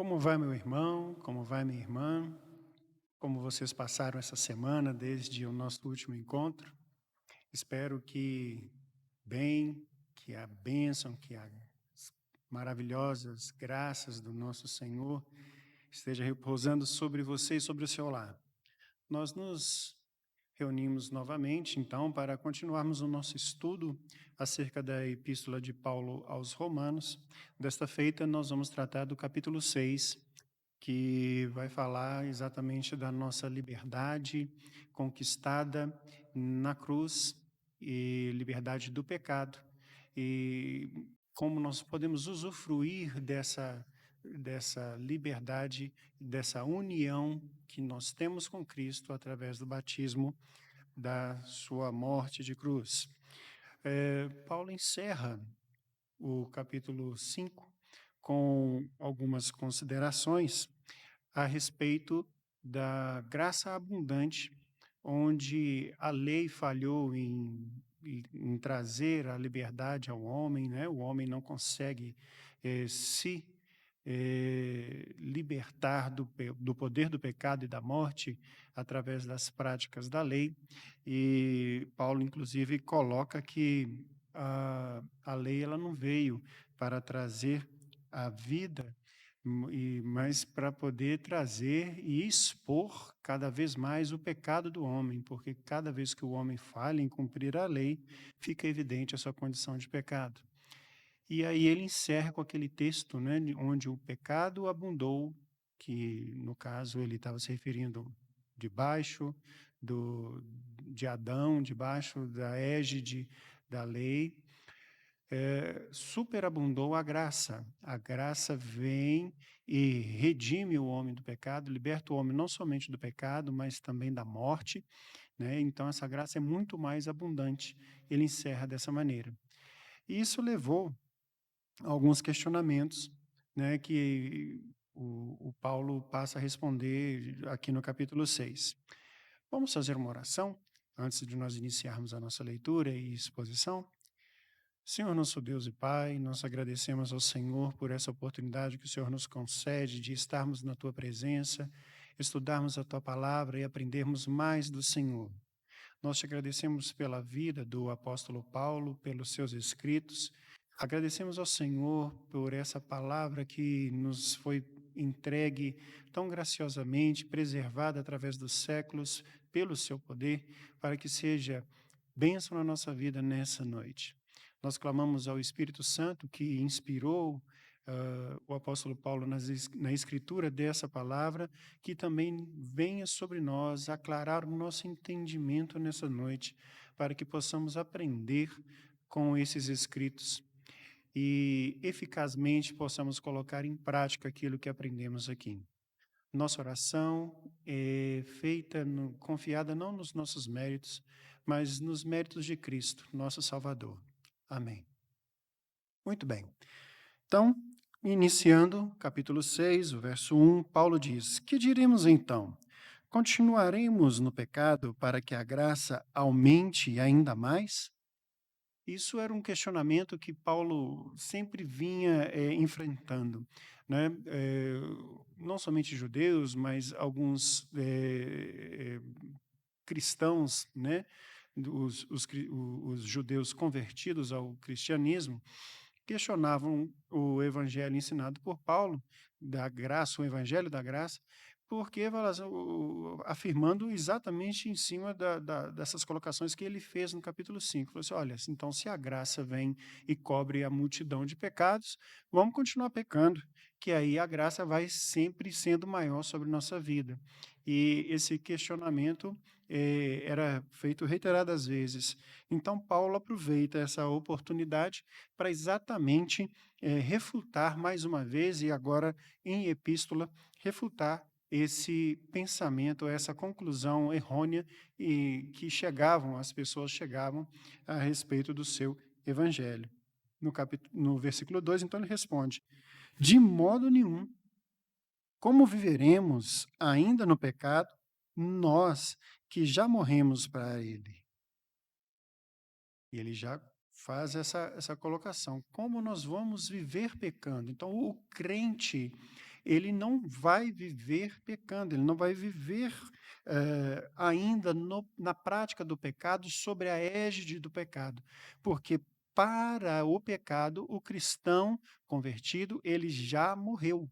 Como vai, meu irmão? Como vai, minha irmã? Como vocês passaram essa semana desde o nosso último encontro? Espero que bem, que a bênção, que as maravilhosas graças do nosso Senhor esteja repousando sobre você e sobre o seu lar. Nós nos reunimos novamente, então, para continuarmos o nosso estudo acerca da Epístola de Paulo aos Romanos. Desta feita, nós vamos tratar do capítulo 6, que vai falar exatamente da nossa liberdade conquistada na cruz e liberdade do pecado e como nós podemos usufruir dessa liberdade, dessa união que nós temos com Cristo através do batismo, da sua morte de cruz. Paulo encerra o capítulo 5 com algumas considerações a respeito da graça abundante, onde a lei falhou em trazer a liberdade ao homem, né? O homem não consegue se libertar do poder do pecado e da morte através das práticas da lei. E Paulo, inclusive, coloca que a lei ela não veio para trazer a vida, mas para poder trazer e expor cada vez mais o pecado do homem, porque cada vez que o homem falha em cumprir a lei, fica evidente a sua condição de pecado. E aí ele encerra com aquele texto, né, onde o pecado abundou, que no caso ele estava se referindo debaixo de Adão, debaixo da égide da lei, superabundou a graça. A graça vem e redime o homem do pecado, liberta o homem não somente do pecado, mas também da morte, né? Então essa graça é muito mais abundante. Ele encerra dessa maneira. E isso levou a alguns questionamentos, né, que o Paulo passa a responder aqui no capítulo 6. Vamos fazer uma oração antes de nós iniciarmos a nossa leitura e exposição? Senhor, nosso Deus e Pai, nós agradecemos ao Senhor por essa oportunidade que o Senhor nos concede de estarmos na Tua presença, estudarmos a Tua palavra e aprendermos mais do Senhor. Nós te agradecemos pela vida do apóstolo Paulo, pelos seus escritos. Agradecemos ao Senhor por essa palavra que nos foi entregue tão graciosamente, preservada através dos séculos, pelo seu poder, para que seja bênção na nossa vida nessa noite. Nós clamamos ao Espírito Santo que inspirou o apóstolo Paulo na escritura dessa palavra, que também venha sobre nós aclarar o nosso entendimento nessa noite, para que possamos aprender com esses escritos e eficazmente possamos colocar em prática aquilo que aprendemos aqui. Nossa oração é feita, confiada não nos nossos méritos, mas nos méritos de Cristo, nosso Salvador. Amém. Muito bem. Então, iniciando capítulo 6, o verso 1, Paulo diz: Que diremos então? Continuaremos no pecado para que a graça aumente ainda mais? Isso era um questionamento que Paulo sempre vinha enfrentando, né? Não somente judeus, mas alguns cristãos, né? Os judeus convertidos ao cristianismo, questionavam o evangelho ensinado por Paulo, da graça, o evangelho da graça, porque afirmando exatamente em cima dessas colocações que ele fez no capítulo 5. Falou assim: olha, então se a graça vem e cobre a multidão de pecados, vamos continuar pecando, que aí a graça vai sempre sendo maior sobre nossa vida. E esse questionamento era feito reiteradas vezes. Então, Paulo aproveita essa oportunidade para exatamente refutar mais uma vez, e agora em epístola, refutar esse pensamento, essa conclusão errônea e que as pessoas chegavam a respeito do seu evangelho. No versículo 2, então ele responde: De modo nenhum, como viveremos ainda no pecado, nós que já morremos para ele? E ele já faz essa colocação. Como nós vamos viver pecando? Então, o crente, ele não vai viver pecando, ele não vai viver ainda na prática do pecado, sobre a égide do pecado, porque para o pecado, o cristão convertido, ele já morreu.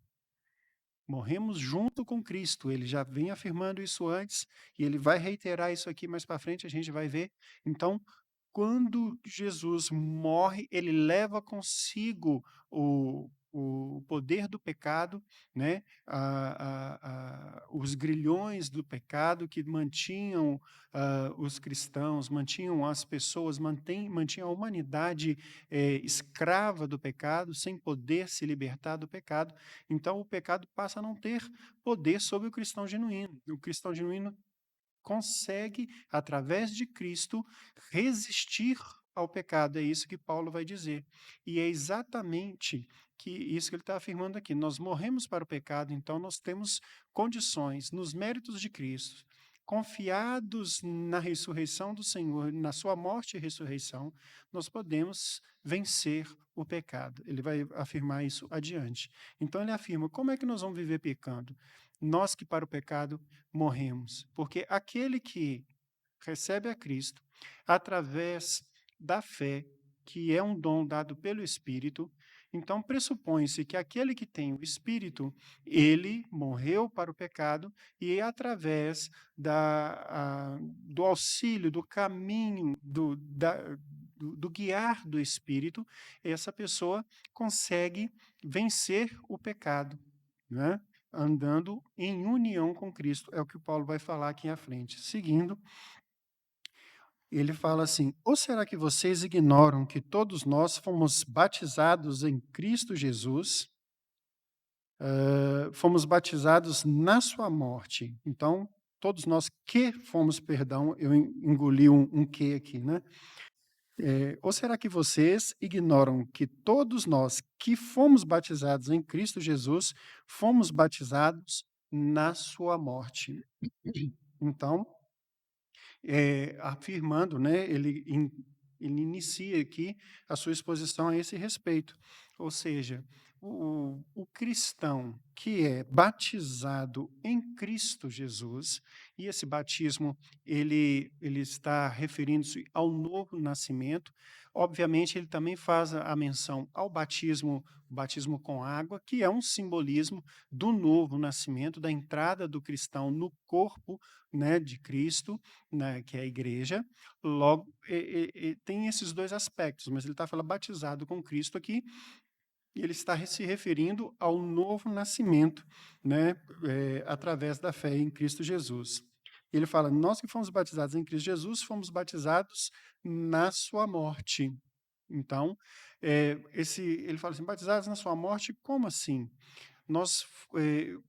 Morremos junto com Cristo, ele já vem afirmando isso antes, e ele vai reiterar isso aqui mais para frente, a gente vai ver. Então, quando Jesus morre, ele leva consigo o poder do pecado, né? Os grilhões do pecado que mantinham os cristãos, mantinham as pessoas, mantinham a humanidade escrava do pecado, sem poder se libertar do pecado. Então, o pecado passa a não ter poder sobre o cristão genuíno. O cristão genuíno consegue, através de Cristo, resistir ao pecado. É isso que Paulo vai dizer. E é exatamente isso que ele está afirmando aqui. Nós morremos para o pecado, então nós temos condições, nos méritos de Cristo, confiados na ressurreição do Senhor, na sua morte e ressurreição, nós podemos vencer o pecado. Ele vai afirmar isso adiante. Então ele afirma, como é que nós vamos viver pecando? Nós que para o pecado morremos. Porque aquele que recebe a Cristo através da fé, que é um dom dado pelo Espírito, então pressupõe-se que aquele que tem o Espírito, ele morreu para o pecado e através do auxílio, do caminho, do guiar do Espírito, essa pessoa consegue vencer o pecado, né? Andando em união com Cristo. É o que o Paulo vai falar aqui à frente. Seguindo, ele fala assim: ou será que vocês ignoram que todos nós fomos batizados em Cristo Jesus, fomos batizados na sua morte? Então, todos nós que fomos, perdão, eu engoli um que aqui, né? Ou será que vocês ignoram que todos nós que fomos batizados em Cristo Jesus, fomos batizados na sua morte? Então, afirmando, né, ele inicia aqui a sua exposição a esse respeito. Ou seja, o cristão que é batizado em Cristo Jesus, e esse batismo ele está referindo-se ao novo nascimento, obviamente ele também faz a menção ao batismo com água, que é um simbolismo do novo nascimento, da entrada do cristão no corpo, né, de Cristo, né, que é a igreja. Logo, tem esses dois aspectos, mas ele está falando batizado com Cristo aqui, e ele está se referindo ao novo nascimento, né, através da fé em Cristo Jesus. Ele fala, nós que fomos batizados em Cristo Jesus, fomos batizados na sua morte. Então, ele fala assim, batizados na sua morte, como assim?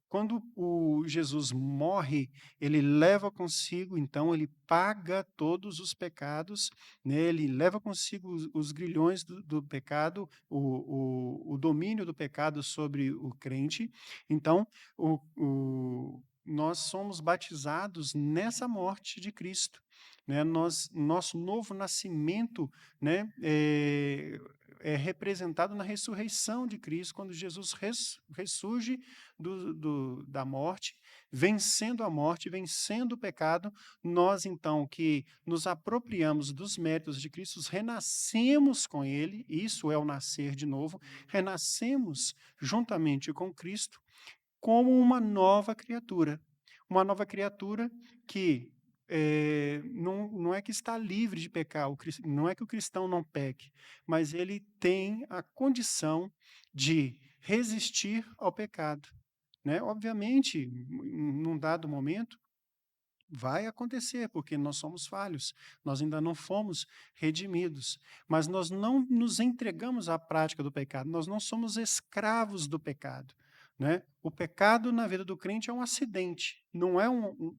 Quando o Jesus morre, ele leva consigo, então, ele paga todos os pecados, né? Ele leva consigo os grilhões do pecado, o domínio do pecado sobre o crente. Então, nós somos batizados nessa morte de Cristo, né? Nosso novo nascimento, né? É representado na ressurreição de Cristo, quando Jesus ressurge da morte, vencendo a morte, vencendo o pecado. Nós, então, que nos apropriamos dos méritos de Cristo, renascemos com Ele, isso é o nascer de novo, renascemos juntamente com Cristo, como uma nova criatura que não é que está livre de pecar, não é que o cristão não peque, mas ele tem a condição de resistir ao pecado, né? Obviamente, num dado momento, vai acontecer, porque nós somos falhos, nós ainda não fomos redimidos, mas nós não nos entregamos à prática do pecado, nós não somos escravos do pecado, né? O pecado na vida do crente é um acidente, não é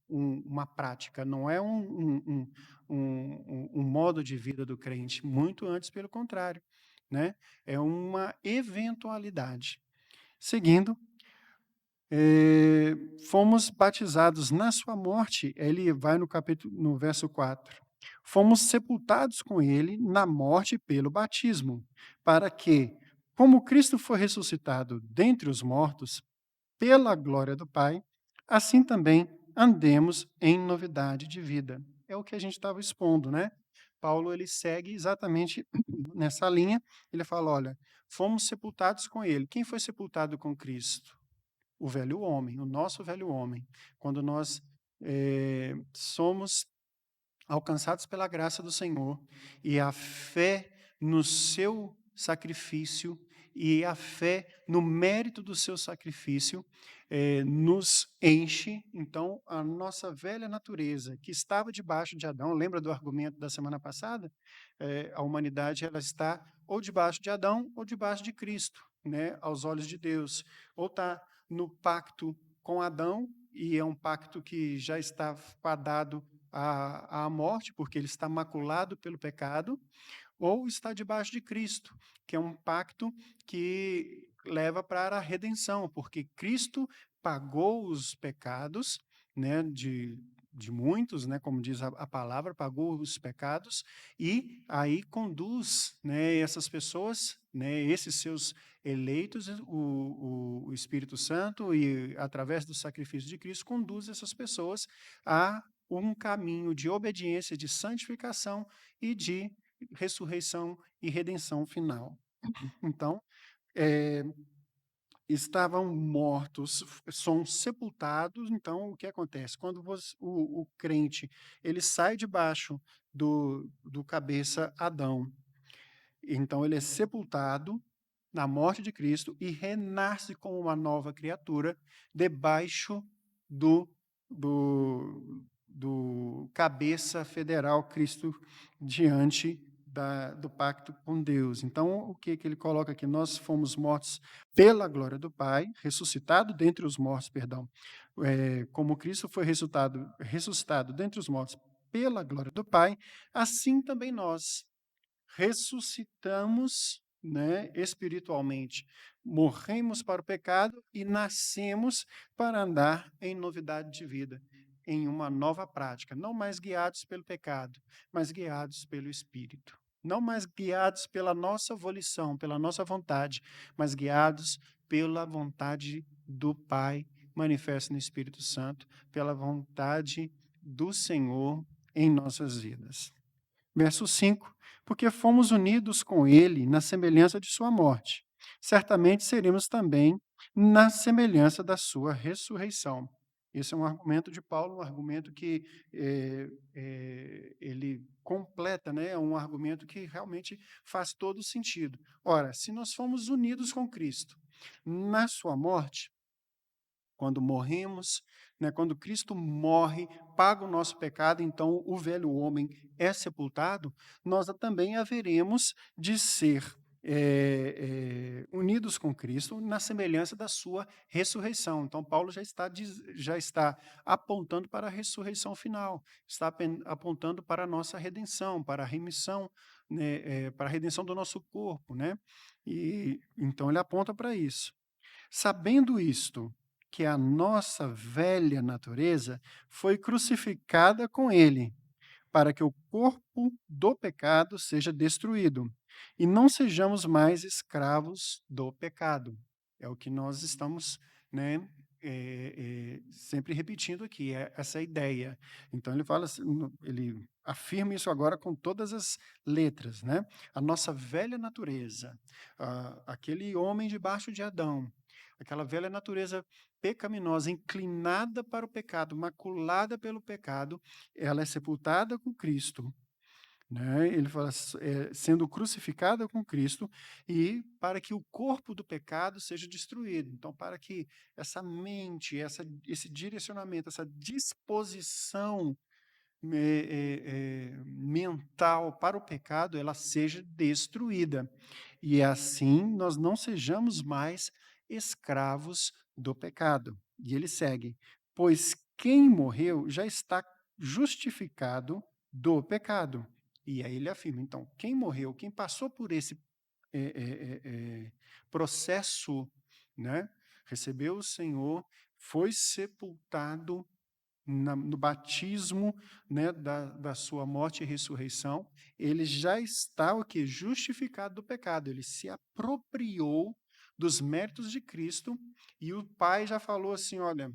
uma prática, não é um modo de vida do crente, muito antes pelo contrário, né? É uma eventualidade. Seguindo, fomos batizados na sua morte, ele vai no verso 4. Fomos sepultados com ele na morte pelo batismo, para que, como Cristo foi ressuscitado dentre os mortos, pela glória do Pai, assim também andemos em novidade de vida. É o que a gente estava expondo, né? Paulo ele segue exatamente nessa linha. Ele fala: olha, fomos sepultados com ele. Quem foi sepultado com Cristo? O velho homem, o nosso velho homem. Quando nós somos alcançados pela graça do Senhor e a fé no seu sacrifício e a fé no mérito do seu sacrifício nos enche. Então, a nossa velha natureza, que estava debaixo de Adão, lembra do argumento da semana passada? A humanidade ela está ou debaixo de Adão ou debaixo de Cristo, né, aos olhos de Deus. Ou está no pacto com Adão, e é um pacto que já está fadado à morte, porque ele está maculado pelo pecado, ou está debaixo de Cristo, que é um pacto que leva para a redenção, porque Cristo pagou os pecados, né, de muitos, né, como diz a palavra, pagou os pecados, e aí conduz, né, essas pessoas, né, esses seus eleitos, o Espírito Santo, e através do sacrifício de Cristo, conduz essas pessoas a um caminho de obediência, de santificação e de ressurreição e redenção final. Então, eh, estavam mortos, são sepultados. Então, o que acontece? Quando o crente ele sai debaixo do cabeça Adão, então ele é sepultado na morte de Cristo e renasce como uma nova criatura debaixo do, do cabeça federal Cristo diante do pacto com Deus. Então, o que ele coloca aqui? Nós fomos mortos pela glória do Pai, ressuscitado dentre os mortos, perdão, como Cristo foi ressuscitado dentre os mortos pela glória do Pai, assim também nós ressuscitamos, né, espiritualmente. Morremos para o pecado e nascemos para andar em novidade de vida, em uma nova prática, não mais guiados pelo pecado, mas guiados pelo Espírito. Não mais guiados pela nossa volição, pela nossa vontade, mas guiados pela vontade do Pai, manifesta no Espírito Santo, pela vontade do Senhor em nossas vidas. Verso 5: porque fomos unidos com ele na semelhança de sua morte, certamente seremos também na semelhança da sua ressurreição. Esse é um argumento de Paulo, um argumento que ele completa, né? É um argumento que realmente faz todo sentido. Ora, se nós fomos unidos com Cristo na sua morte, quando morremos, né, quando Cristo morre, paga o nosso pecado, então o velho homem é sepultado, nós também haveremos de ser unidos com Cristo na semelhança da sua ressurreição. Então, Paulo já está apontando para a ressurreição final, está apontando para a nossa redenção, para a remissão, né, para a redenção do nosso corpo, né? E então ele aponta para isso. Sabendo isto, que a nossa velha natureza foi crucificada com ele, para que o corpo do pecado seja destruído, e não sejamos mais escravos do pecado. É o que nós estamos, né, sempre repetindo aqui, é essa ideia. Então ele fala, ele afirma isso agora com todas as letras, né? A nossa velha natureza, aquele homem debaixo de Adão, aquela velha natureza pecaminosa, inclinada para o pecado, maculada pelo pecado, ela é sepultada com Cristo, né? Ele fala, sendo crucificada com Cristo, e para que o corpo do pecado seja destruído. Então, para que essa mente, esse direcionamento, essa disposição mental para o pecado, ela seja destruída. E assim nós não sejamos mais escravos do pecado. E ele segue: pois quem morreu já está justificado do pecado. E aí ele afirma, então, quem morreu, quem passou por esse processo, né, recebeu o Senhor, foi sepultado no batismo, né, da sua morte e ressurreição, ele já está o que? Justificado do pecado. Ele se apropriou dos méritos de Cristo, e o Pai já falou assim: olha,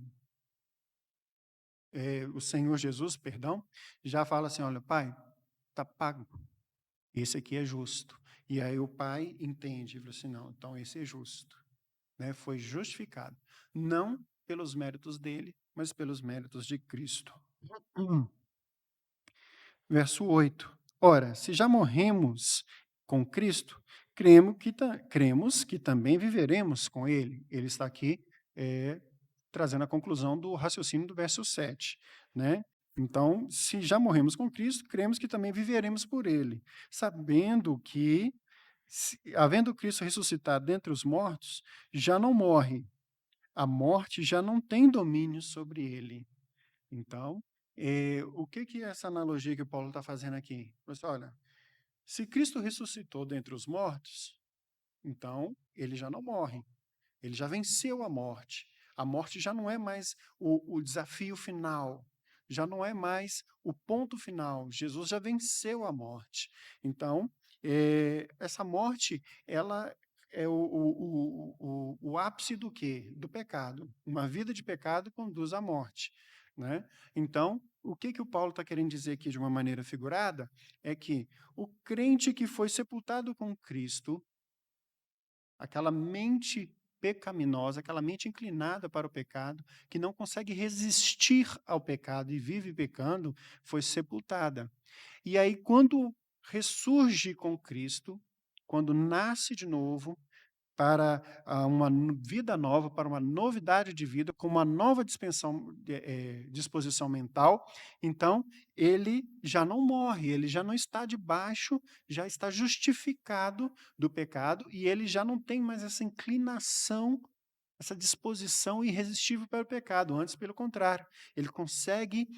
o Senhor Jesus, perdão, já fala assim: olha, Pai, está pago, esse aqui é justo. E aí o Pai entende, e fala assim: não, então esse é justo, né? Foi justificado, não pelos méritos dele, mas pelos méritos de Cristo. Verso 8. Ora, se já morremos com Cristo, cremos que também viveremos com Ele. Ele está aqui trazendo a conclusão do raciocínio do verso 7, né? Então, se já morremos com Cristo, cremos que também viveremos por Ele, sabendo que, havendo Cristo ressuscitado dentre os mortos, já não morre, a morte já não tem domínio sobre ele. Então, o que que é essa analogia que o Paulo está fazendo aqui? Olha, se Cristo ressuscitou dentre os mortos, então ele já não morre, ele já venceu a morte. A morte já não é mais o desafio final, já não é mais o ponto final. Jesus já venceu a morte. Então, essa morte, ela é o ápice do quê? Do pecado. Uma vida de pecado conduz à morte, né? Então, o que que o Paulo está querendo dizer aqui de uma maneira figurada é que o crente que foi sepultado com Cristo, aquela mente pecaminosa, aquela mente inclinada para o pecado, que não consegue resistir ao pecado e vive pecando, foi sepultada. E aí, quando ressurge com Cristo, quando nasce de novo, para uma vida nova, para uma novidade de vida, com uma nova disposição mental, então ele já não morre, ele já não está debaixo, já está justificado do pecado e ele já não tem mais essa inclinação, essa disposição irresistível para o pecado. Antes, pelo contrário, ele consegue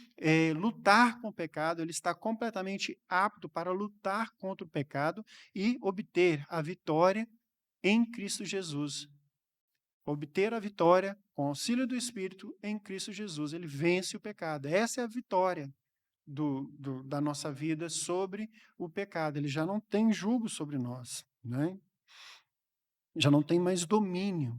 lutar com o pecado, ele está completamente apto para lutar contra o pecado e obter a vitória em Cristo Jesus. Obter a vitória com o auxílio do Espírito em Cristo Jesus. Ele vence o pecado. Essa é a vitória da nossa vida sobre o pecado. Ele já não tem jugo sobre nós, né? Já não tem mais domínio.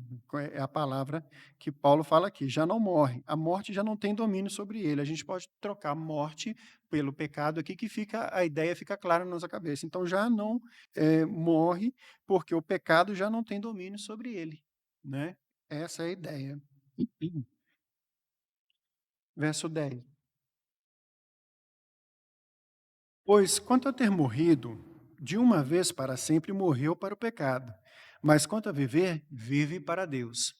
É a palavra que Paulo fala aqui. Já não morre. A morte já não tem domínio sobre ele. A gente pode trocar morte pelo pecado aqui, que fica a ideia fica clara na nossa cabeça. Então já não morre, porque o pecado já não tem domínio sobre ele, né? Essa é a ideia. Verso 10. Pois quanto a ter morrido, de uma vez para sempre morreu para o pecado, mas quanto a viver, vive para Deus.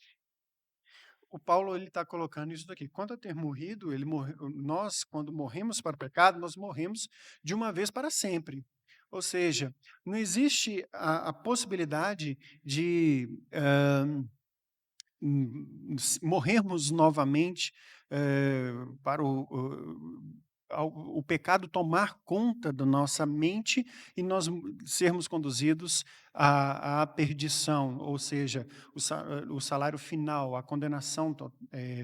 O Paulo ele está colocando isso daqui. Quanto a ter morrido, nós, quando morremos para o pecado, nós morremos de uma vez para sempre. Ou seja, não existe a possibilidade de morrermos novamente para o pecado tomar conta da nossa mente e nós sermos conduzidos à perdição, ou seja, o salário final, a condenação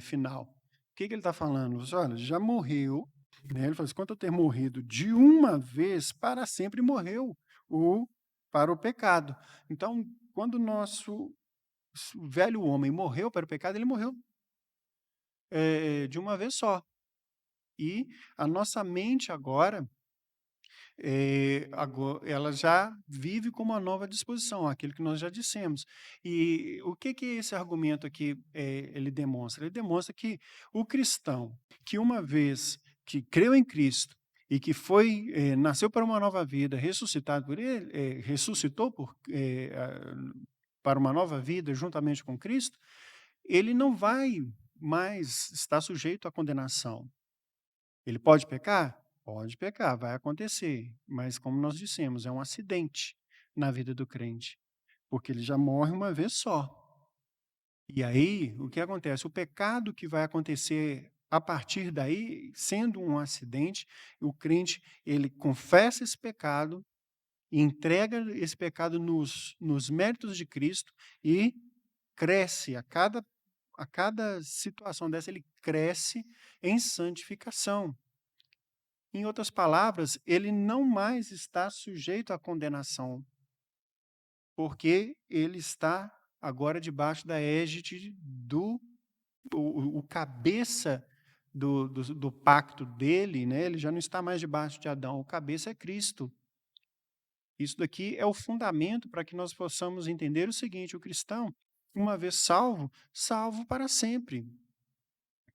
final. O que que ele está falando? Olha, já morreu, né? Ele fala assim, quanto eu ter morrido de uma vez, para sempre morreu para o pecado. Então, quando o nosso velho homem morreu para o pecado, ele morreu de uma vez só. E a nossa mente agora, ela já vive com uma nova disposição, aquilo que nós já dissemos. E o que que esse argumento aqui ele demonstra? Ele demonstra que o cristão, que uma vez que creu em Cristo e que nasceu para uma nova vida, ressuscitado por ele, ressuscitou para uma nova vida juntamente com Cristo, ele não vai mais estar sujeito à condenação. Ele pode pecar? Pode pecar, vai acontecer, mas como nós dissemos, é um acidente na vida do crente, porque ele já morre uma vez só. E aí, o que acontece? O pecado que vai acontecer a partir daí, sendo um acidente, o crente, ele confessa esse pecado, entrega esse pecado nos méritos de Cristo e cresce a cada situação dessa, ele cresce em santificação. Em outras palavras, ele não mais está sujeito à condenação, porque ele está agora debaixo da égide do o cabeça do pacto dele, né, ele já não está mais debaixo de Adão, o cabeça é Cristo. Isso daqui é o fundamento para que nós possamos entender o seguinte: o cristão, uma vez salvo, salvo para sempre.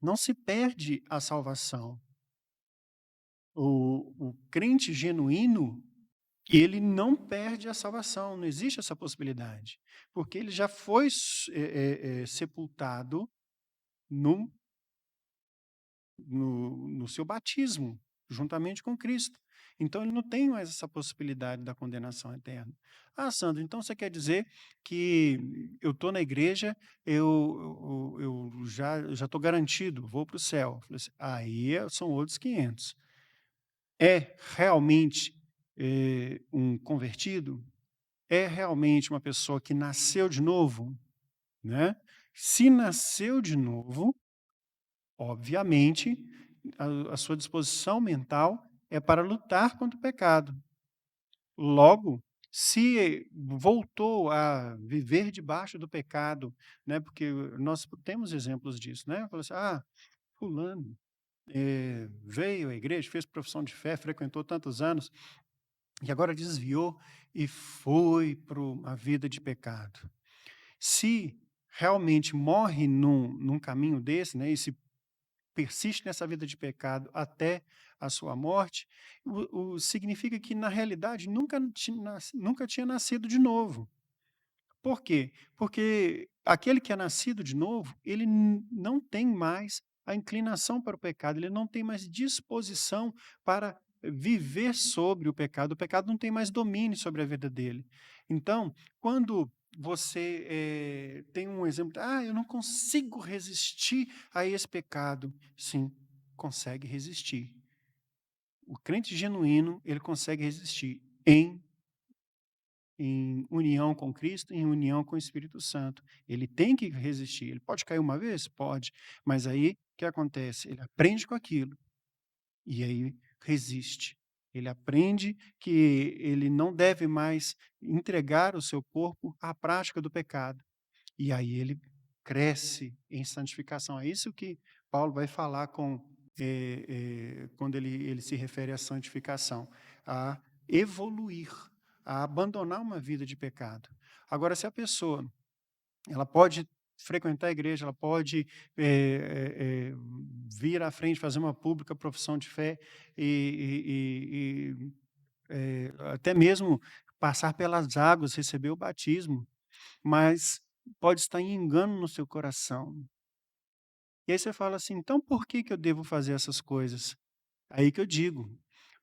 Não se perde a salvação. O crente genuíno, ele não perde a salvação, não existe essa possibilidade, porque ele já foi sepultado no no seu batismo, juntamente com Cristo. Então ele não tem mais essa possibilidade da condenação eterna. Ah, Sandro, então você quer dizer que eu estou na igreja, eu já estou garantido, vou para o céu. Eu falei assim, são outros 500. É realmente um convertido? É realmente uma pessoa que nasceu de novo? Né? Se nasceu de novo, obviamente, a sua disposição mental é para lutar contra o pecado. Logo, se voltou a viver debaixo do pecado, né, porque nós temos exemplos disso, né? Fala assim: "Ah, fulano, veio à igreja, fez profissão de fé, frequentou tantos anos e agora desviou e foi para uma vida de pecado". Se realmente morre num caminho desse, né, e se persiste nessa vida de pecado até a sua morte, significa que, na realidade, nunca tinha nascido de novo. Por quê? Porque aquele que é nascido de novo, ele não tem mais a inclinação para o pecado, ele não tem mais disposição para viver sobre o pecado não tem mais domínio sobre a vida dele. Então, quando você tem um exemplo, eu não consigo resistir a esse pecado. Sim, consegue resistir. O crente genuíno, ele consegue resistir em união com Cristo, em união com o Espírito Santo. Ele tem que resistir. Ele pode cair uma vez? Pode. Mas aí, o que acontece? Ele aprende com aquilo e aí resiste. Ele aprende que ele não deve mais entregar o seu corpo à prática do pecado. E aí ele cresce em santificação. É isso que Paulo vai falar quando ele se refere à santificação, a evoluir, a abandonar uma vida de pecado. Agora, se a pessoa ela pode frequentar a igreja, ela pode vir à frente, fazer uma pública profissão de fé até mesmo passar pelas águas, receber o batismo, mas pode estar em engano no seu coração. E aí você fala assim: "Então por que que eu devo fazer essas coisas?" Aí que eu digo: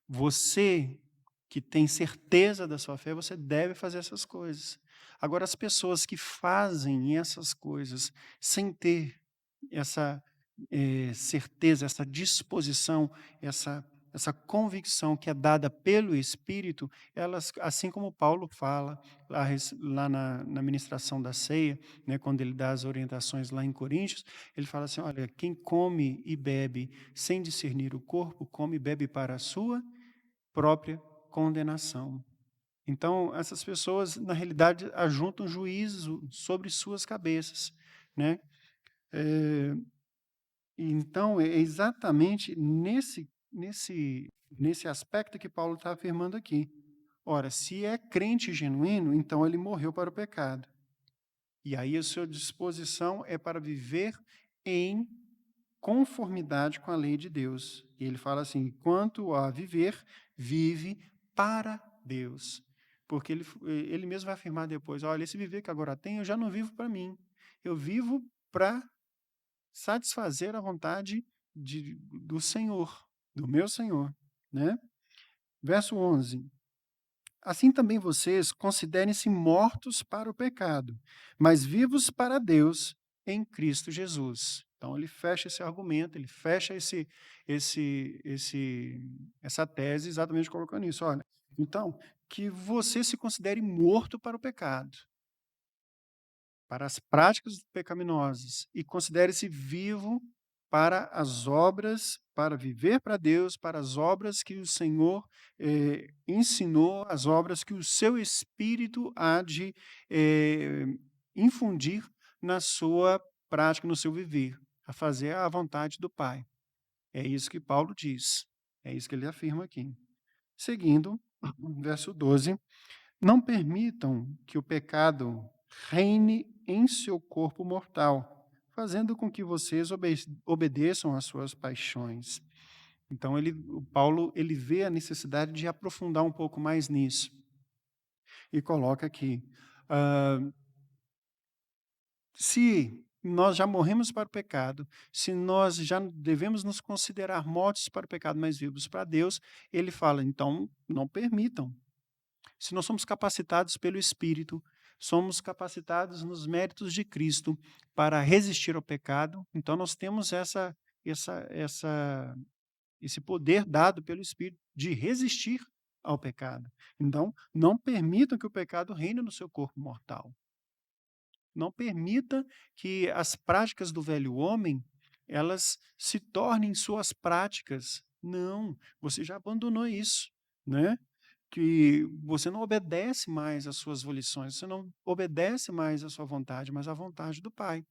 você que tem certeza da sua fé, você deve fazer essas coisas. Agora as pessoas que fazem essas coisas sem ter essa, certeza, essa disposição, essa convicção que é dada pelo Espírito, elas, assim como Paulo fala lá na ministração da ceia, né, quando ele dá as orientações lá em Coríntios, ele fala assim: olha, quem come e bebe sem discernir o corpo, come e bebe para a sua própria condenação. Então, essas pessoas, na realidade, ajuntam juízo sobre suas cabeças, né? Eh, então, é exatamente nesse aspecto que Paulo está afirmando aqui. Ora, se é crente genuíno, então ele morreu para o pecado. E aí a sua disposição é para viver em conformidade com a lei de Deus. E ele fala assim: quanto a viver, vive para Deus. Porque ele mesmo vai afirmar depois: olha, esse viver que agora tenho, eu já não vivo para mim. Eu vivo para satisfazer a vontade do Senhor, do meu Senhor, né? Verso 11: assim também vocês considerem-se mortos para o pecado, mas vivos para Deus em Cristo Jesus. Então ele fecha esse argumento, ele fecha essa tese exatamente colocando isso. Olha, então, que você se considere morto para o pecado, para as práticas pecaminosas e considere-se vivo para as obras, para viver para Deus, para as obras que o Senhor ensinou, as obras que o seu Espírito há de infundir na sua prática, no seu viver, a fazer a vontade do Pai. É isso que Paulo diz, é isso que ele afirma aqui. Seguindo, verso 12: não permitam que o pecado reine em seu corpo mortal, fazendo com que vocês obedeçam às suas paixões. Então, o Paulo ele vê a necessidade de aprofundar um pouco mais nisso e coloca aqui: ah, se nós já morremos para o pecado, se nós já devemos nos considerar mortos para o pecado, mas vivos para Deus, ele fala: então não permitam. Se nós somos capacitados pelo Espírito, somos capacitados nos méritos de Cristo para resistir ao pecado, então nós temos esse poder dado pelo Espírito de resistir ao pecado. Então, não permitam que o pecado reine no seu corpo mortal. Não permita que as práticas do velho homem, elas se tornem suas práticas. Não, você já abandonou isso, né? Que você não obedece mais às suas volições, você não obedece mais à sua vontade, mas à vontade do Pai,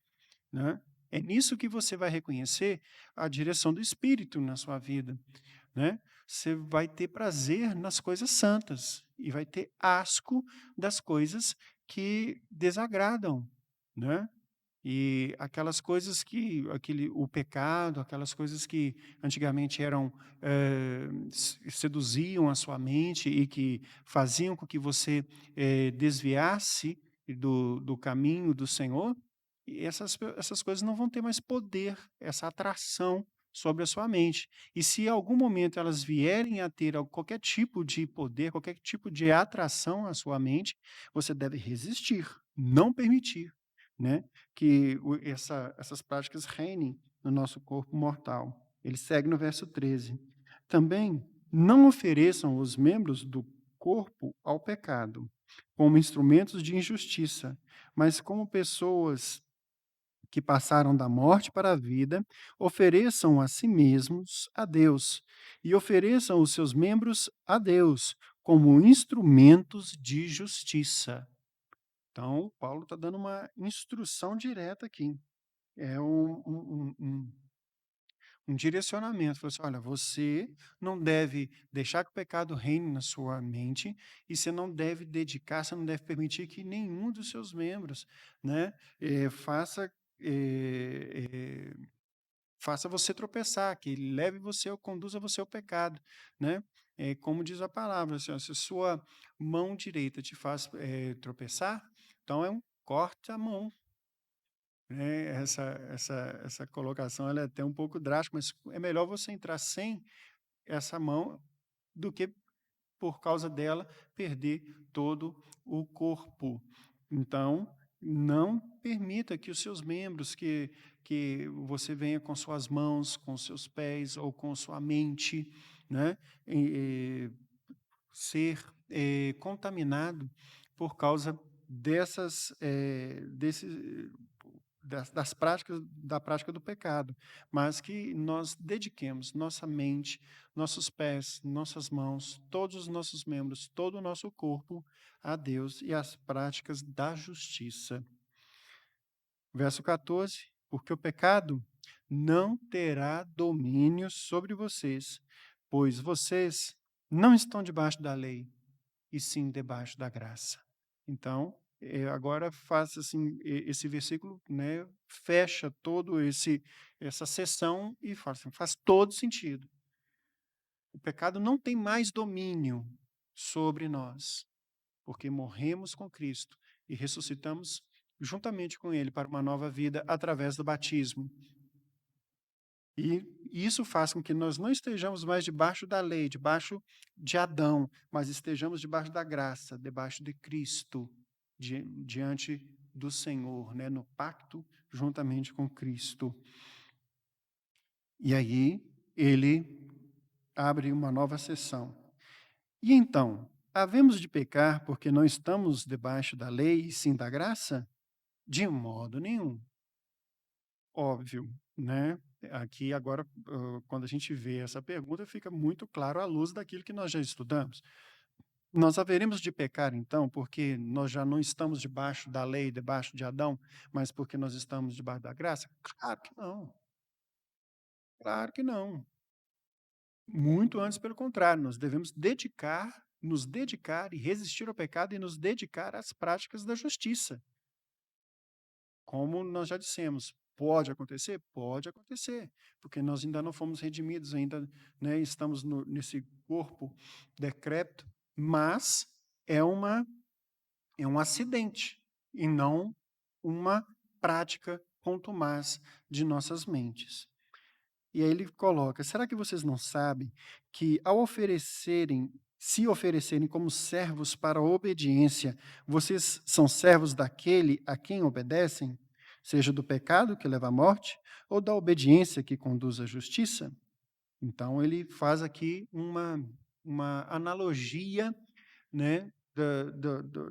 né? É nisso que você vai reconhecer a direção do Espírito na sua vida, né? Você vai ter prazer nas coisas santas e vai ter asco das coisas que desagradam, né? E aquelas coisas o pecado, aquelas coisas que antigamente eram, seduziam a sua mente e que faziam com que você, desviasse do caminho do Senhor, e essas coisas não vão ter mais poder, essa atração sobre a sua mente. E se em algum momento elas vierem a ter qualquer tipo de poder, qualquer tipo de atração à sua mente, você deve resistir, não permitir, né? Que essas práticas reinem no nosso corpo mortal. Ele segue no verso 13. Também não ofereçam os membros do corpo ao pecado, como instrumentos de injustiça, mas como pessoas que passaram da morte para a vida, ofereçam a si mesmos a Deus e ofereçam os seus membros a Deus como instrumentos de justiça. Então, Paulo está dando uma instrução direta aqui. É um direcionamento. Falou assim: olha, você não deve deixar que o pecado reine na sua mente e você não deve dedicar, você não deve permitir que nenhum dos seus membros, né, faça. eh, eh, faça você tropeçar, que ele leve você ou conduza você ao pecado, né? Como diz a palavra, assim, ó, se a sua mão direita te faz tropeçar, então corte a mão, né? Essa colocação ela é até um pouco drástica, mas é melhor você entrar sem essa mão do que por causa dela perder todo o corpo. Então, não permita que os seus membros, que você venha com suas mãos, com seus pés ou com sua mente, né, ser contaminado por causa das práticas da prática do pecado, mas que nós dediquemos nossa mente, nossos pés, nossas mãos, todos os nossos membros, todo o nosso corpo a Deus e às práticas da justiça. Verso 14: porque o pecado não terá domínio sobre vocês, pois vocês não estão debaixo da lei, e sim debaixo da graça. Então, agora faz assim, esse versículo, né, fecha todo essa sessão e fala assim, faz todo sentido. O pecado não tem mais domínio sobre nós, porque morremos com Cristo e ressuscitamos juntamente com Ele para uma nova vida através do batismo. E isso faz com que nós não estejamos mais debaixo da lei, debaixo de Adão, mas estejamos debaixo da graça, debaixo de Cristo, diante do Senhor, né, no pacto juntamente com Cristo. E aí ele abre uma nova sessão. E então, havemos de pecar porque não estamos debaixo da lei e sim da graça? De modo nenhum. Óbvio, né? Aqui agora, quando a gente vê essa pergunta, fica muito claro à luz daquilo que nós já estudamos. Nós haveremos de pecar então, porque nós já não estamos debaixo da lei, debaixo de Adão, mas porque nós estamos debaixo da graça? Claro que não, claro que não. Muito antes, pelo contrário, nós devemos nos dedicar e resistir ao pecado e nos dedicar às práticas da justiça. Como nós já dissemos, pode acontecer? Pode acontecer, porque nós ainda não fomos redimidos, ainda, né, estamos nesse corpo decrépito, mas é uma é um acidente e não uma prática contumaz de nossas mentes. E aí ele coloca: "Será que vocês não sabem que ao se oferecerem como servos para a obediência, vocês são servos daquele a quem obedecem, seja do pecado que leva à morte, ou da obediência que conduz à justiça?" Então ele faz aqui uma analogia, né,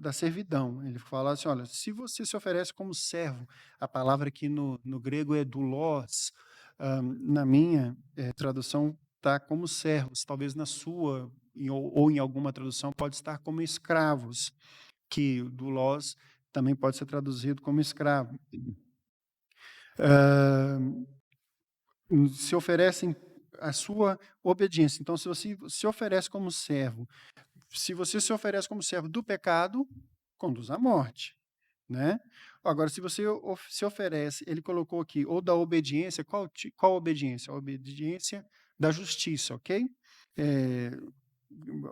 da servidão. Ele fala assim: "Olha, se você se oferece como servo", a palavra aqui no grego é doulos, na minha, tradução está como servos, talvez na sua ou em alguma tradução pode estar como escravos, que doulos também pode ser traduzido como escravo. Hã, se oferecem a sua obediência. Então, se você se oferece como servo, se você se oferece como servo do pecado, conduz à morte, né. Agora, se você se oferece, ele colocou aqui, ou da obediência, qual obediência? A obediência da justiça, ok? Eh,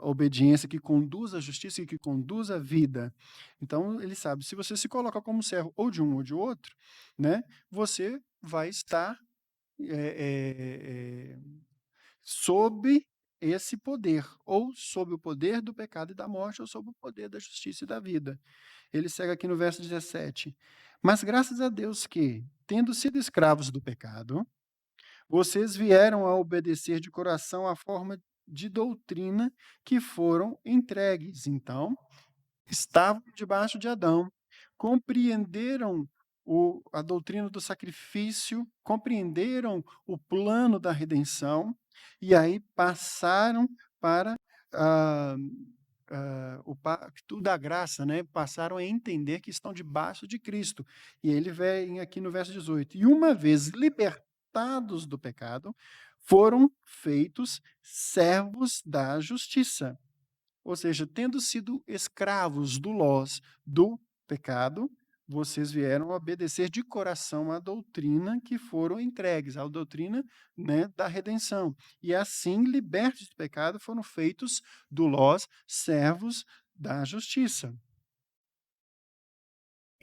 a obediência que conduz à justiça e que conduz à vida. Então, ele sabe, se você se coloca como servo ou de um ou de outro, né, você vai estar, sob esse poder, ou sob o poder do pecado e da morte, ou sob o poder da justiça e da vida. Ele segue aqui no verso 17: "Mas graças a Deus que, tendo sido escravos do pecado, vocês vieram a obedecer de coração à forma de doutrina que foram entregues." Então, estavam debaixo de Adão, compreenderam a doutrina do sacrifício, compreenderam o plano da redenção, e aí passaram para ah, o pacto da graça, né? Passaram a entender que estão debaixo de Cristo. E ele vem aqui no verso 18: "E uma vez libertados do pecado, foram feitos servos da justiça." Ou seja, tendo sido escravos do pecado, vocês vieram a obedecer de coração à doutrina que foram entregues, à doutrina, né, da redenção. E assim, libertos do pecado, foram feitos servos da justiça.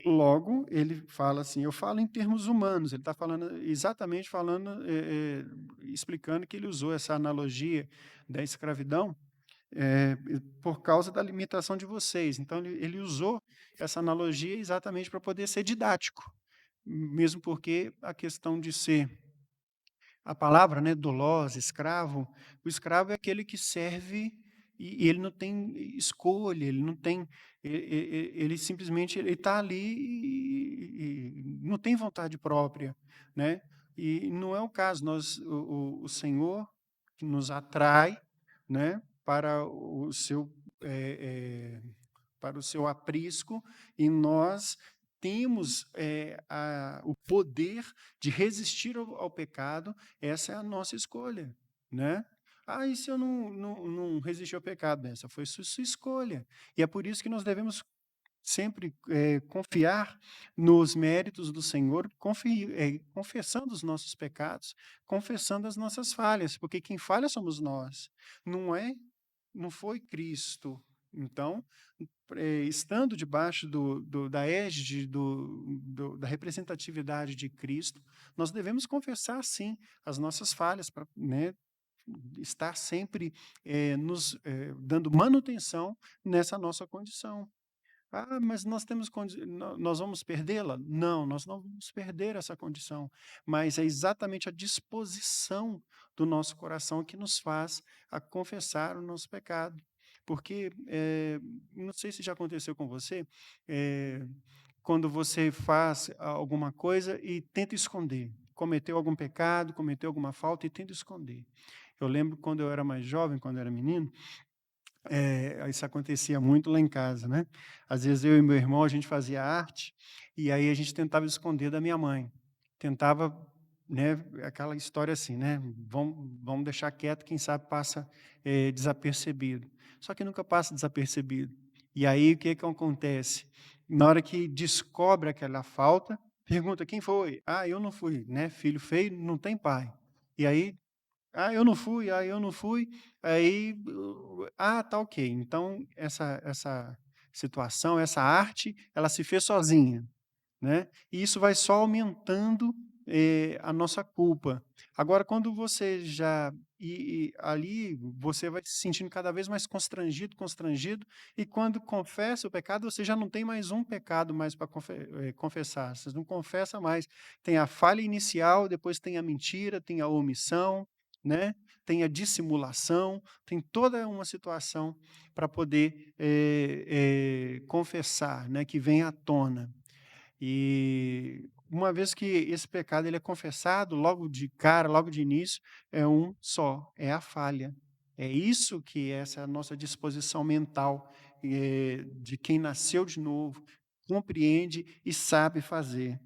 Logo, ele fala assim, eu falo em termos humanos, ele está falando exatamente falando, explicando que ele usou essa analogia da escravidão, por causa da limitação de vocês. Então ele usou essa analogia exatamente para poder ser didático, mesmo porque a questão de ser a palavra, né, doulos, escravo, o escravo é aquele que serve e ele não tem escolha, ele não tem, ele simplesmente ele está ali e não tem vontade própria, né. E não é o caso, o Senhor que nos atrai, né, eh para o seu aprisco, e nós temos, o poder de resistir ao pecado, essa é a nossa escolha, né. "Ah, e se eu não resistir ao pecado?" Essa foi sua escolha. E é por isso que nós devemos sempre, confiar nos méritos do Senhor, confessando os nossos pecados, confessando as nossas falhas, porque quem falha somos nós, não é não foi Cristo. Então, estando debaixo da égide da representatividade de Cristo, nós devemos confessar sim as nossas falhas para, né, estar sempre, dando manutenção nessa nossa condição. "Ah, mas nós temos nós vamos perdê-la?" Não, nós não vamos perder essa condição, mas é exatamente a disposição do nosso coração que nos faz a confessar o nosso pecado. Porque, não sei se já aconteceu com você, eh, quando você faz alguma coisa e tenta esconder, cometeu algum pecado, cometeu alguma falta e tenta esconder. Eu lembro quando eu era mais jovem, quando eu era menino, Isso acontecia muito lá em casa, né. Às vezes eu e meu irmão, a gente fazia arte, e aí a gente tentava esconder da minha mãe. Tentava, né, aquela história assim, né, vamos deixar quieto, quem sabe passa, desapercebido. Só que nunca passa desapercebido. E aí o que que acontece? Na hora que descobre aquela falta, pergunta: "Quem foi?". "Ah, eu não fui", né, filho feio não tem pai. E aí "Ah, eu não fui, ah, eu não fui", aí, "Ah, tá ok". Então essa situação, essa arte, ela se fez sozinha, né, e isso vai só aumentando, a nossa culpa. Agora quando você já ali você vai se sentindo cada vez mais constrangido, constrangido, e quando confessa o pecado, você já não tem mais um pecado mais para confessar, você não confessa mais. Tem a falha inicial, depois tem a mentira, tem a omissão, né, tem a dissimulação, tem toda uma situação para poder, confessar, né, que vem à tona. E uma vez que esse pecado ele é confessado, logo de cara, logo de início, é um só, é a falha. É isso que essa é a nossa disposição mental, de quem nasceu de novo, compreende e sabe fazer.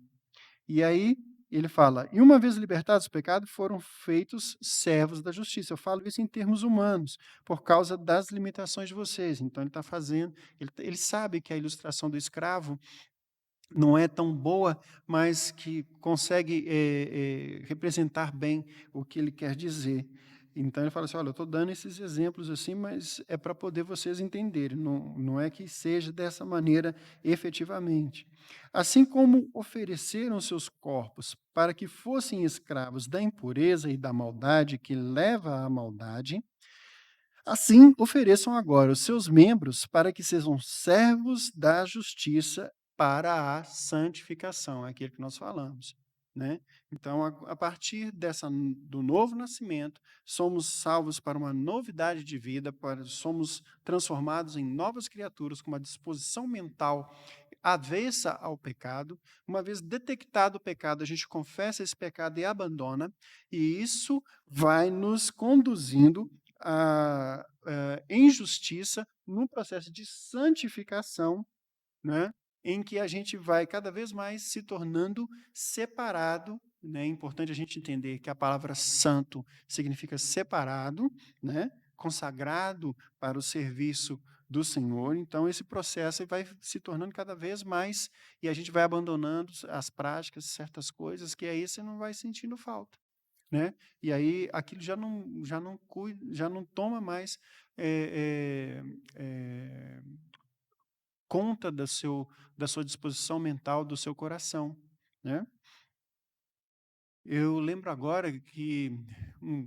E aí ele fala: "E uma vez libertados do pecado, foram feitos servos da justiça". Eu falo isso em termos humanos, por causa das limitações de vocês. Então ele está fazendo ele sabe que a ilustração do escravo não é tão boa, mas que consegue, representar bem o que ele quer dizer. Então ele fala assim: "Olha, eu estou dando esses exemplos, assim, mas é para poder vocês entenderem, não é que seja dessa maneira efetivamente. Assim como ofereceram seus corpos para que fossem escravos da impureza e da maldade que leva à maldade, assim, ofereçam agora os seus membros para que sejam servos da justiça para a santificação, é aquilo que nós falamos, né. Então, a partir do novo nascimento, somos salvos para uma novidade de vida, somos transformados em novas criaturas com uma disposição mental avessa ao pecado. Uma vez detectado o pecado, a gente confessa esse pecado e abandona, e isso vai nos conduzindo em justiça, num processo de santificação, né, em que a gente vai cada vez mais se tornando separado, né, é importante a gente entender que a palavra santo significa separado, né, consagrado para o serviço do Senhor, então esse processo vai se tornando cada vez mais e a gente vai abandonando as práticas, certas coisas que aí você não vai sentindo falta, né. E aí aquilo já não toma mais, conta da sua disposição mental, do seu coração, né. Eu lembro agora que,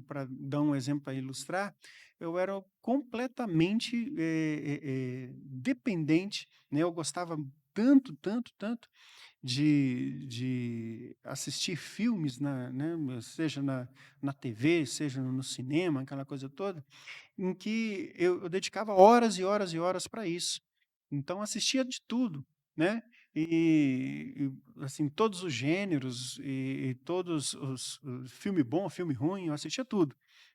para dar um exemplo para ilustrar, eu era completamente, dependente, né, eu gostava tanto, tanto, tanto de assistir filmes né, seja na TV, seja no cinema, aquela coisa toda, em que eu dedicava horas e horas e horas para isso. Então assistia de tudo, né, assim, todos os gêneros e todos os filme bom, filme ruim, eu assistia tudo,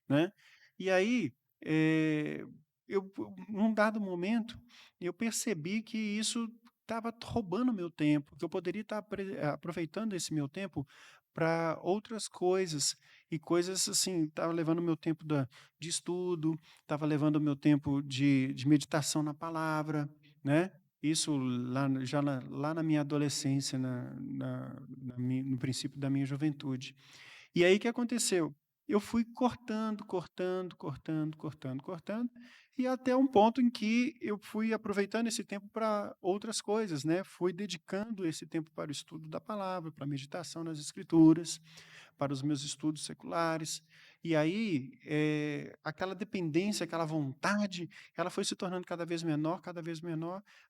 né. E aí, eh, eu num dado momento, eu percebi que isso estava roubando meu tempo, que eu poderia estar aproveitando esse meu tempo para outras coisas, e coisas assim, estava levando o meu tempo de estudo, estava levando o meu tempo de meditação na palavra, né. Isso lá na minha adolescência, no princípio da minha juventude. E aí o que aconteceu? Eu fui cortando, cortando, cortando, cortando, cortando, e até um ponto em que eu fui aproveitando esse tempo para outras coisas, né, fui dedicando esse tempo para o estudo da palavra, para a meditação nas escrituras, para os meus estudos seculares. E aí, aquela dependência, aquela vontade, ela foi se tornando cada vez menor,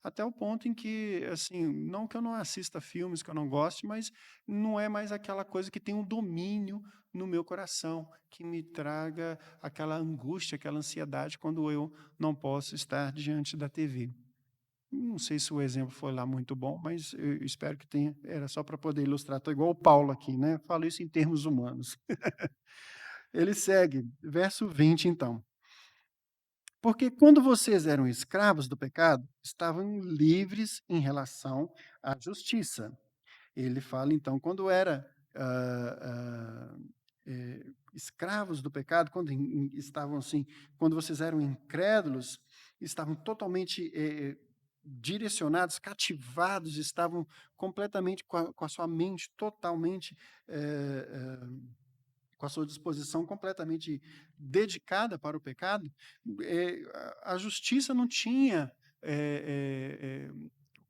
até o ponto em que, assim, não que eu não assista filmes que eu não goste, mas não é mais aquela coisa que tem um domínio no meu coração, que me traga aquela angústia, aquela ansiedade quando eu não posso estar diante da TV. Não sei se o exemplo foi lá muito bom, mas eu espero que tenha. Era só para poder ilustrar. Estou igual o Paulo aqui, né? Falo isso em termos humanos. Ele segue, verso 20, então. Porque quando vocês eram escravos do pecado, estavam livres em relação à justiça. Ele fala, então, quando era, escravos do pecado, quando estavam assim, quando vocês eram incrédulos, estavam totalmente, direcionados, cativados, estavam completamente com a sua mente totalmente, eh com a sua disposição completamente dedicada para o pecado, a justiça não tinha,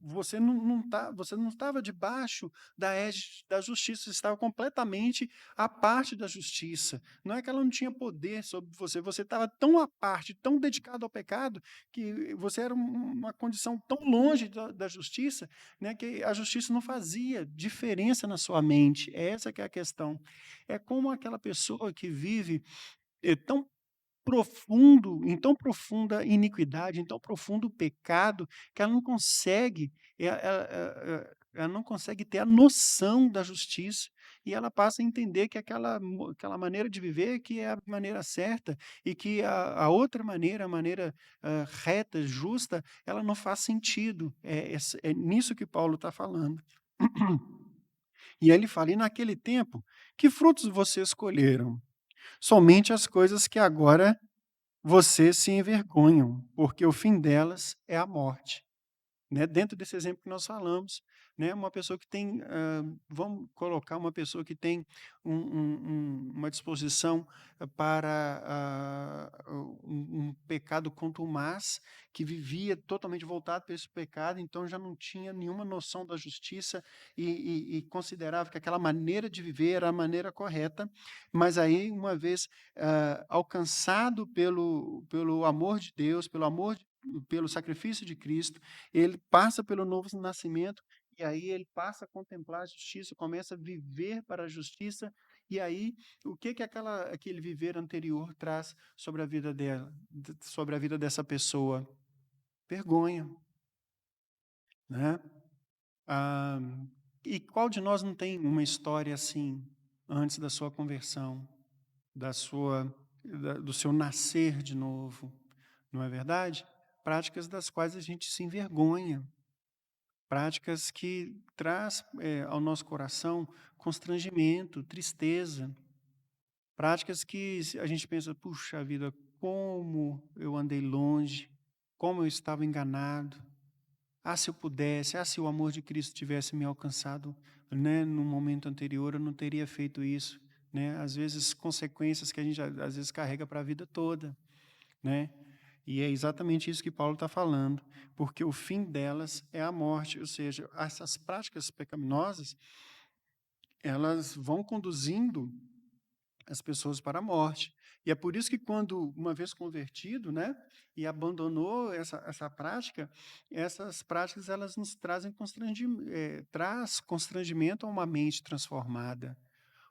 você não estava debaixo da égide da justiça, você estava completamente à parte da justiça. Não é que ela não tinha poder sobre você, você estava tão à parte, tão dedicado ao pecado, que você era uma condição tão longe da justiça, né, que a justiça não fazia diferença na sua mente. Essa que é a questão. É como aquela pessoa que vive, tão profundo em tão profunda iniquidade, em tão profundo pecado, que ela não consegue, ela não consegue ter a noção da justiça, e ela passa a entender que aquela maneira de viver que é a maneira certa, e que a outra maneira, a maneira, reta, justa, ela não faz sentido. É nisso que Paulo está falando. E aí ele fala: "E naquele tempo, que frutos vocês escolheram? Somente as coisas que agora vocês se envergonham, porque o fim delas é a morte." Né, dentro desse exemplo que nós falamos, né, uma pessoa que tem, vamos colocar uma pessoa que tem uma disposição para, um pecado contumaz, que vivia totalmente voltado para esse pecado, então já não tinha nenhuma noção da justiça e considerava que aquela maneira de viver era a maneira correta, mas aí uma vez, alcançado pelo amor de Deus, pelo sacrifício de Cristo, ele passa pelo novo nascimento, e aí ele passa a contemplar a justiça, começa a viver para a justiça, e aí o que que aquele viver anterior traz sobre a vida dela, sobre a vida dessa pessoa? Vergonha, né? Ah, e qual de nós não tem uma história assim, antes da sua conversão, do seu nascer de novo, não é verdade? Práticas das quais a gente se envergonha. Práticas que traz, ao nosso coração constrangimento, tristeza. Práticas que a gente pensa: "Puxa vida, como eu andei longe, como eu estava enganado. Ah, se eu pudesse, se o amor de Cristo tivesse me alcançado, né, no momento anterior, eu não teria feito isso", né. Às vezes, consequências que a gente, às vezes, carrega para a vida toda, né. E é exatamente isso que Paulo está falando, porque o fim delas é a morte, ou seja, essas práticas pecaminosas, elas vão conduzindo as pessoas para a morte. E é por isso que quando, uma vez convertido, né, e abandonou essa prática, essas práticas elas nos trazem traz constrangimento a uma mente transformada.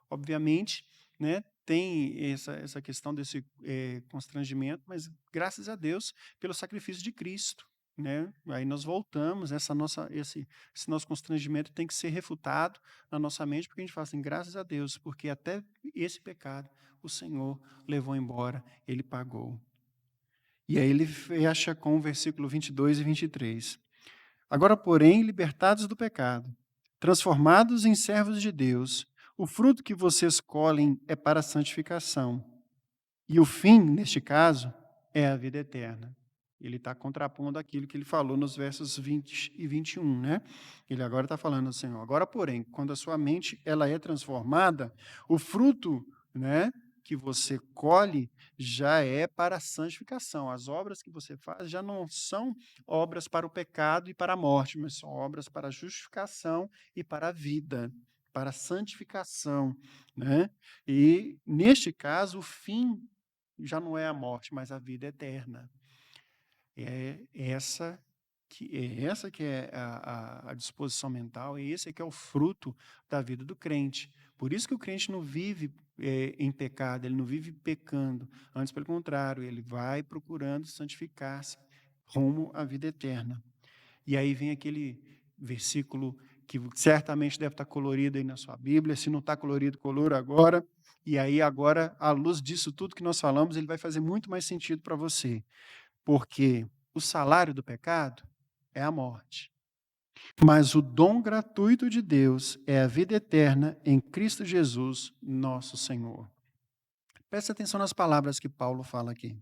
Obviamente, né, tem essa questão desse, constrangimento, mas graças a Deus pelo sacrifício de Cristo, né. Aí nós voltamos, esse nosso constrangimento tem que ser refutado na nossa mente, porque a gente fala assim: "Graças a Deus, porque até esse pecado o Senhor levou embora, ele pagou." E aí ele fecha com o versículo 22 e 23. "Agora, porém, libertados do pecado, transformados em servos de Deus, o fruto que vocês colhem é para a santificação. E o fim, neste caso, é a vida eterna." Ele está contrapondo aquilo que ele falou nos versos 20 e 21, né? Ele agora está falando assim: ó, "Agora, porém, quando a sua mente ela é transformada, o fruto, né, que você colhe já é para a santificação. As obras que você faz já não são obras para o pecado e para a morte, mas são obras para a justificação e para a vida, para a santificação, né? E, neste caso, o fim já não é a morte, mas a vida eterna. É essa que é a disposição mental, e esse é que é o fruto da vida do crente. Por isso que o crente não vive, em pecado, ele não vive pecando. Antes, pelo contrário, ele vai procurando santificar-se rumo à vida eterna. E aí vem aquele versículo que certamente deve estar colorido aí na sua Bíblia. Se não está colorido, colora agora. E aí agora, à luz disso tudo que nós falamos, ele vai fazer muito mais sentido para você. porque o salário do pecado é a morte, mas o dom gratuito de Deus é a vida eterna em Cristo Jesus, nosso Senhor. Preste atenção nas palavras que Paulo fala aqui,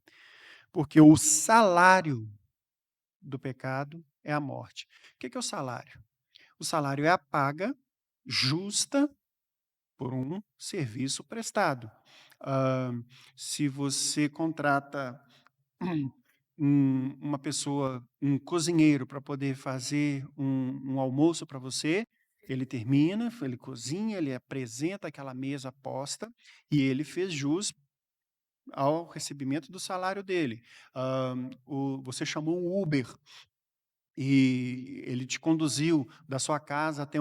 porque o salário do pecado é a morte. O que é o salário? O salário é a paga justa por um serviço prestado. Hã, Se você contrata uma pessoa, um cozinheiro para poder fazer um almoço para você, ele termina, ele cozinha, ele apresenta aquela mesa posta, e ele fez jus ao recebimento do salário dele. Você chamou um Uber e ele te conduziu da sua casa até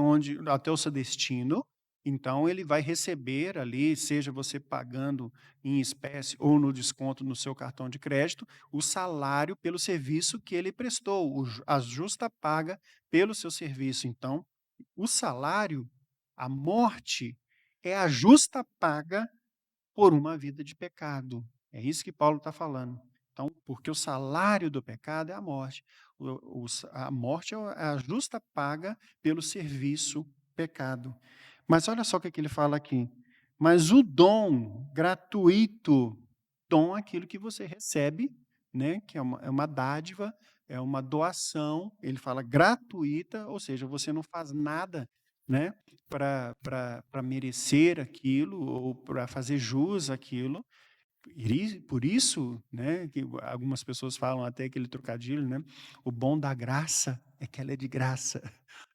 o seu destino, então ele vai receber ali, seja você pagando em espécie ou no desconto no seu cartão de crédito, o salário pelo serviço que ele prestou, a justa paga pelo seu serviço. Então, o salário, a morte, é a justa paga por uma vida de pecado. É isso que Paulo está falando. Então, porque o salário do pecado é a morte. A morte é a justa paga pelo serviço pecado. Mas olha só o que ele fala aqui. Mas o dom gratuito, dom é aquilo que você recebe, né, que é uma dádiva, é uma doação, ele fala gratuita, ou seja, você não faz nada, né, para merecer aquilo ou para fazer jus àquilo. Por isso, né, que algumas pessoas falam até aquele trocadilho, né, o bom da graça é que ela é de graça,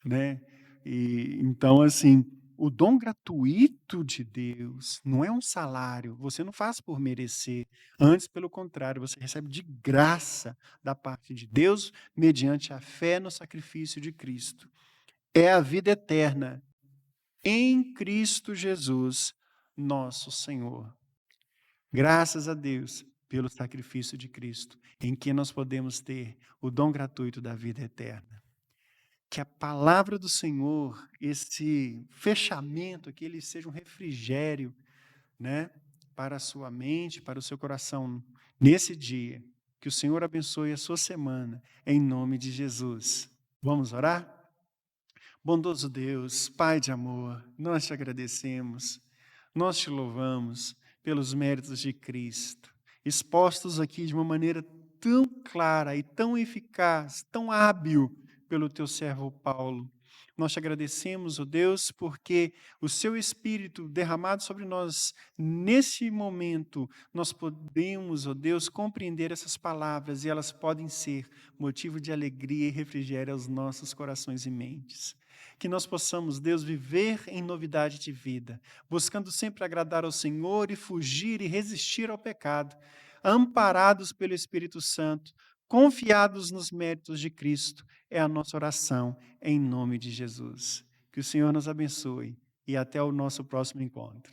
né. E então, assim, o dom gratuito de Deus não é um salário, você não faz por merecer, antes pelo contrário, você recebe de graça da parte de Deus, mediante a fé no sacrifício de Cristo. É a vida eterna em Cristo Jesus, nosso Senhor. Graças a Deus pelo sacrifício de Cristo, em que nós podemos ter o dom gratuito da vida eterna. Que a palavra do Senhor, esse fechamento, que ele seja um refrigério, né, para a sua mente, para o seu coração nesse dia. Que o Senhor abençoe a sua semana, em nome de Jesus. Vamos orar? Bondoso Deus, Pai de amor, nós te agradecemos, nós te louvamos pelos méritos de Cristo, expostos aqui de uma maneira tão clara e tão eficaz, tão hábil pelo teu servo Paulo. Nós te agradecemos, ó Deus, porque o seu Espírito derramado sobre nós nesse momento, nós podemos, ó Deus, compreender essas palavras e elas podem ser motivo de alegria e refrigério aos nossos corações e mentes. Que nós possamos, Deus, viver em novidade de vida, buscando sempre agradar ao Senhor e fugir e resistir ao pecado, amparados pelo Espírito Santo, confiados nos méritos de Cristo. É a nossa oração, em nome de Jesus. Que o Senhor nos abençoe e até o nosso próximo encontro.